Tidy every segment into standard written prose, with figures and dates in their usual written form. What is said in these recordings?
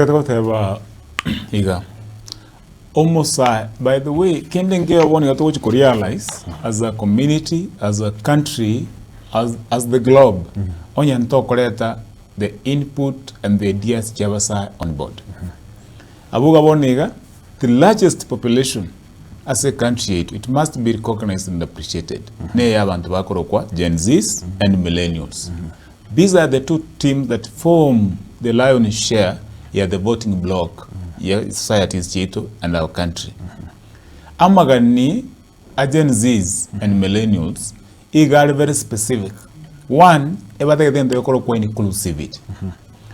Teva Iga. Almost by the way, Kendenge one you to realize as a community, as a country, as the globe, onyan to koleta the input and the ideas Javasa on board. Abuga Boniga, the largest population as a country, it must be recognized and appreciated. Gen Zs and millennials. These are the two teams that form the lion's share, the voting bloc, society's Chito and our country. Amagani, Gen Zs and millennials, are very specific. One, everything then they call inclusivity.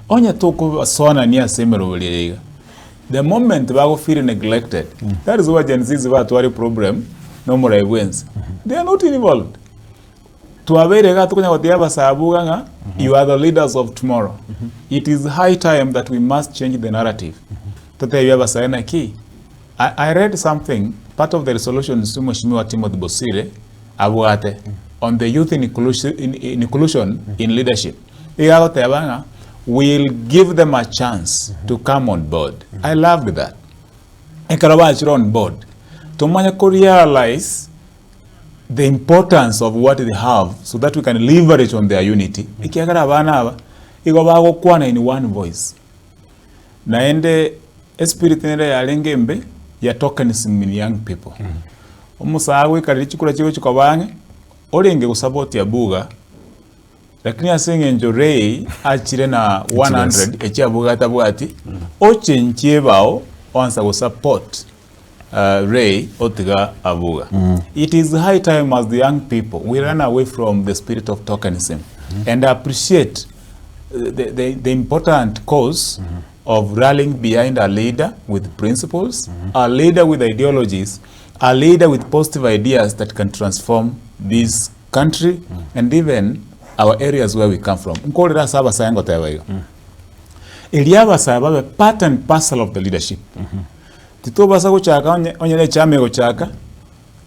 Only talk sona near similar. The moment we feel neglected, that is why Gen Zs have a problem. No more wins. They are not involved. To avoid you are the leaders of tomorrow. It is high time that we must change the narrative. I read something, part of the resolution is Timothy Bosire Abuate on the youth inclusion in leadership. We'll give them a chance to come on board. I loved that. Encourage on board. To realize the importance of what they have so that we can leverage on their unity. In one voice. Naende spirit nere ya lengembe ya tokenism in young people. Omusawe kalichikula chiwe chikobange olenge kusupport ya buga. Lakini asinge njorei achire na 100 echi abuga tabuati oche nchiebao onsa kusupport Ray otiga abuga. It is high time as the young people we run away from the spirit of tokenism and appreciate the important cause of rallying behind a leader with principles, a leader with ideologies, a leader with positive ideas that can transform this country and even our areas where we come from. Nkolera saba sayango tayawayo. Eliaba saba part and parcel of the leadership. Tito basa kuchaka onyele chame kuchaka.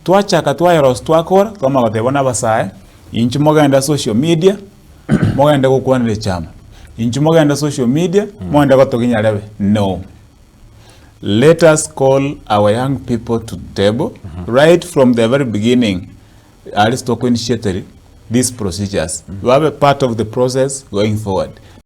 Tuachaka tuayeros tuakora kama watebona basaye. Inchi mogenda social media, mogenda kukuanele chama. Inchi mogenda social media, mogenda kutokinya lewe. No. Let us call our young people to the table right from the very beginning. Aristotle initiated these procedures. We have a part of the process going forward.